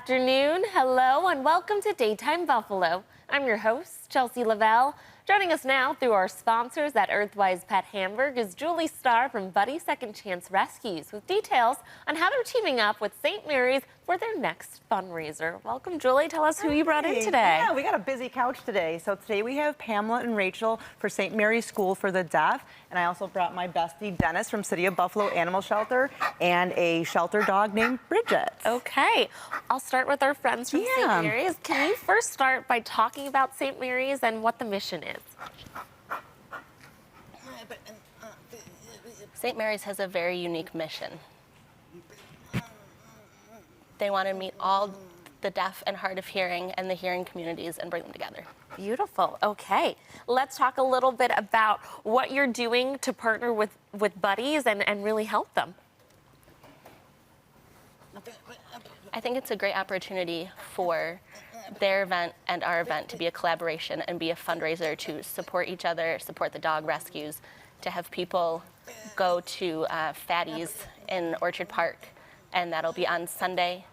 afternoon. Hello and welcome to Daytime Buffalo. I'm your host, Chelsea Lavelle. Joining us now through our sponsors at Earthwise Pet Hamburg is Julie Starr from Buddy Second Chance Rescues with details on how they're teaming up with St. Mary's for their next fundraiser. Welcome, Julie. Tell us who you brought in today. Yeah, we got a busy couch today. So today we have Pamela and Rachel for St. Mary's School for the Deaf. And I also brought my bestie, Dennis, from City of Buffalo Animal Shelter, and a shelter dog named Bridget. Okay, I'll start with our friends from St. Mary's. Can you first start by talking about St. Mary's and what the mission is? St. Mary's has a very unique mission. They want to meet all the deaf and hard of hearing and the hearing communities and bring them together. Beautiful. Okay, let's talk a little bit about what you're doing to partner with buddies and really help them. I think it's a great opportunity for their event and our event to be a collaboration and be a fundraiser to support each other, support the dog rescues, to have people go to Fatty's in Orchard Park, and that'll be on Sunday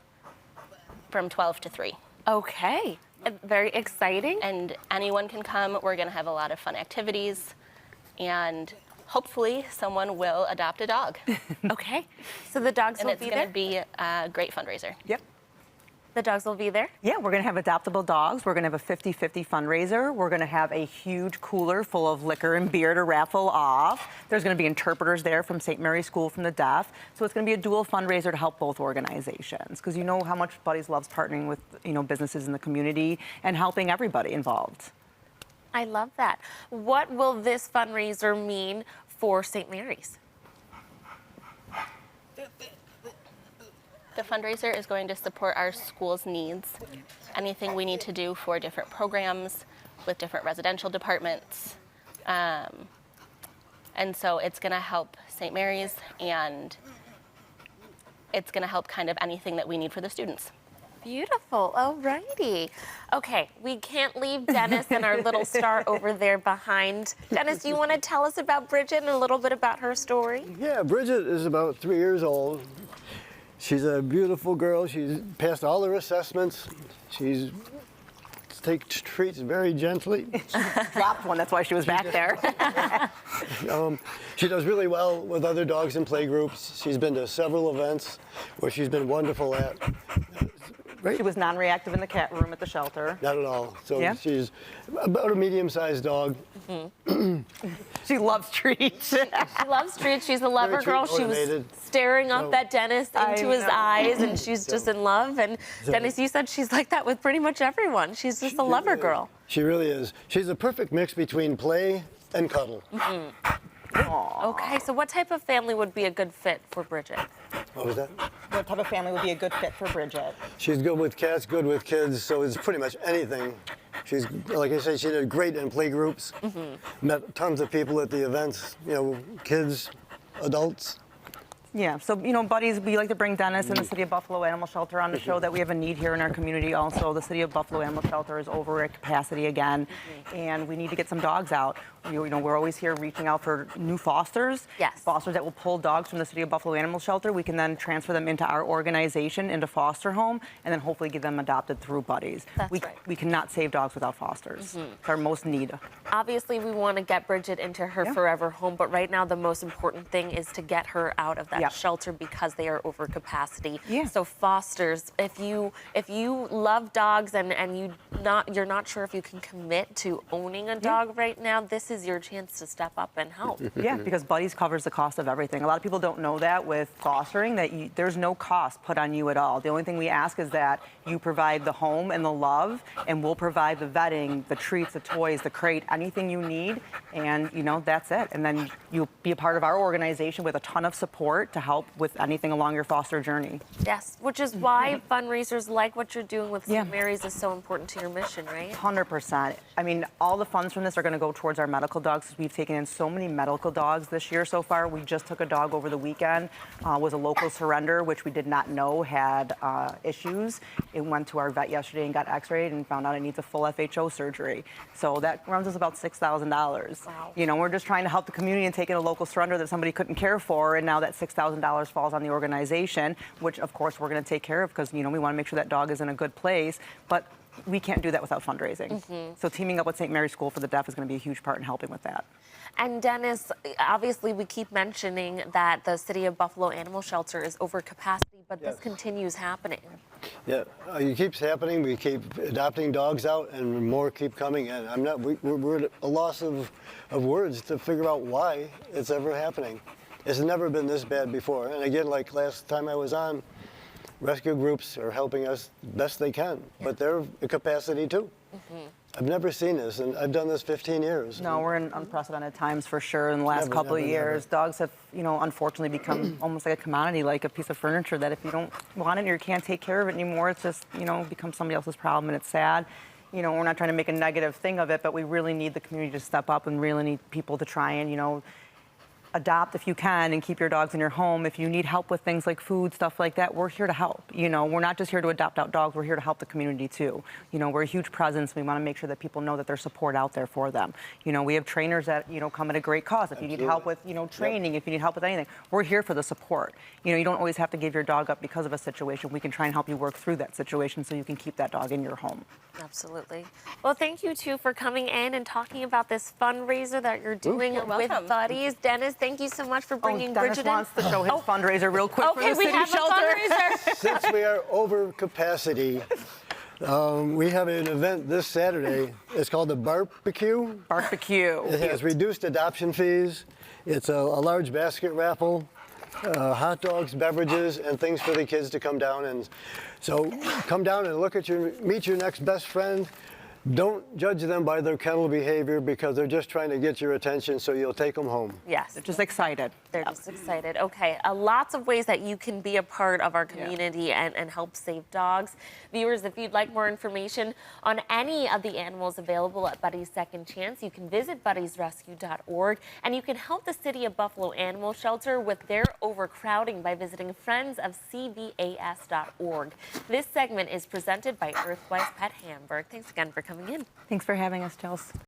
from 12 to 3. Okay, very exciting. And anyone can come. We're going to have a lot of fun activities, and hopefully someone will adopt a dog. Okay, so the dogs will be there? And it's going to be a great fundraiser. Yep. The dogs will be there? Yeah, we're going to have adoptable dogs. We're going to have a 50-50 fundraiser. We're going to have a huge cooler full of liquor and beer to raffle off. There's going to be interpreters there from St. Mary's School from the Deaf. So it's going to be a dual fundraiser to help both organizations, because you know how much Buddies loves partnering with businesses in the community and helping everybody involved. I love that. What will this fundraiser mean for St. Mary's? The fundraiser is going to support our school's needs. Anything we need to do for different programs with different residential departments. And so it's going to help St. Mary's, and it's going to help kind of anything that we need for the students. Beautiful. Alrighty. Okay, we can't leave Dennis and our little star over there behind. Dennis, do you want to tell us about Bridget and a little bit about her story? Yeah, Bridget is about 3 years old. She's a beautiful girl. She's passed all her assessments. She takes treats very gently. Dropped one, that's why she was back there. She does really well with other dogs in play groups. She's been to several events where she's been wonderful at. She was non-reactive in the cat room at the shelter. Not at all. So yeah. She's about a medium-sized dog. She loves treats. She loves treats. She's a lover girl. She was staring up at Dennis into his eyes, and she's just in love. And Dennis, you said she's like that with pretty much everyone. She's just a lover girl. She really is. She's a perfect mix between play and cuddle. Okay, so what type of family would be a good fit for Bridget? What was that? What type of family would be a good fit for Bridget? She's good with cats, good with kids, so it's pretty much anything. She's, like I said, she did great in play groups, met tons of people at the events, kids, adults. Yeah, so, Buddies, we like to bring Dennis and the City of Buffalo Animal Shelter on to show that we have a need here in our community. Also, the City of Buffalo Animal Shelter is over at capacity again, and we need to get some dogs out. We're always here reaching out for new fosters. Yes. Fosters that will pull dogs from the City of Buffalo Animal Shelter. We can then transfer them into our organization, into foster home, and then hopefully get them adopted through Buddies. That's right. We cannot save dogs without fosters. It's our most need. Obviously, we want to get Bridget into her forever home, but right now the most important thing is to get her out of that shelter because they are over capacity. Yeah. So fosters, if you love dogs and you're not sure if you can commit to owning a dog right now, this is your chance to step up and help. Yeah, because Buddies covers the cost of everything. A lot of people don't know that with fostering, that there's no cost put on you at all. The only thing we ask is that you provide the home and the love, and we'll provide the vetting, the treats, the toys, the crate, anything you need, and that's it. And then you'll be a part of our organization with a ton of support to help with anything along your foster journey. Yes, which is why fundraisers like what you're doing with St. Mary's is so important to your mission, right? 100%. I mean, all the funds from this are going to go towards our medical medical dogs. We've taken in so many medical dogs this year so far. We just took a dog over the weekend, was a local surrender, which we did not know had issues. It went to our vet yesterday and got x-rayed and found out it needs a full FHO surgery. So that runs us about $6,000. Wow. You know, we're just trying to help the community and taking a local surrender that somebody couldn't care for, and now that $6,000 falls on the organization, which of course we're going to take care of because, you know, we want to make sure that dog is in a good place. But we can't do that without fundraising. So teaming up with St. Mary's School for the Deaf is going to be a huge part in helping with that. And Dennis, obviously we keep mentioning that the City of Buffalo Animal Shelter is over capacity, but this Yes. continues happening. Yeah, it keeps happening. We keep adopting dogs out, and more keep coming in. We're at a loss of words to figure out why it's ever happening. It's never been this bad before. And again, like last time I was on, rescue groups are helping us best they can, but they're at capacity too. I've never seen this, and I've done this 15 years. No, we're in unprecedented times for sure in the last Never, couple of never, years. never. Dogs have, you know, unfortunately become almost like a commodity, like a piece of furniture that if you don't want it or you can't take care of it anymore, it's just, you know, becomes somebody else's problem, and it's sad. You know, we're not trying to make a negative thing of it, but we really need the community to step up and really need people to try and, you know, adopt if you can and keep your dogs in your home. If you need help with things like food, stuff like that, we're here to help. You know, we're not just here to adopt out dogs, we're here to help the community too. You know, we're a huge presence. We want to make sure that people know that there's support out there for them. You know, we have trainers that, you know, come at a great cost. If you need help with, you know, training, if you need help with anything, we're here for the support. You know, you don't always have to give your dog up because of a situation. We can try and help you work through that situation so you can keep that dog in your home. Absolutely. Well, thank you two for coming in and talking about this fundraiser that you're doing You're with welcome. Buddies. Dennis, thank you so much for bringing Dennis Bridget in. wants to show his fundraiser real quick for Okay, the we city have shelter. a fundraiser. Since we are over capacity, we have an event this Saturday. It's called the Barbecue. Barbecue. It has reduced adoption fees. It's a large basket raffle, hot dogs, beverages, and things for the kids to come down. And so come down and meet your next best friend. Don't judge them by their kennel behavior because they're just trying to get your attention so you'll take them home. Yes. Just excited. They're just excited. Okay, lots of ways that you can be a part of our community and help save dogs. Viewers, if you'd like more information on any of the animals available at Buddy's Second Chance, you can visit buddiesrescue.org, and you can help the City of Buffalo Animal Shelter with their overcrowding by visiting friendsofcbas.org. This segment is presented by Earthwise Pet Hamburg. Thanks again for coming in. Thanks for having us, Chelsea.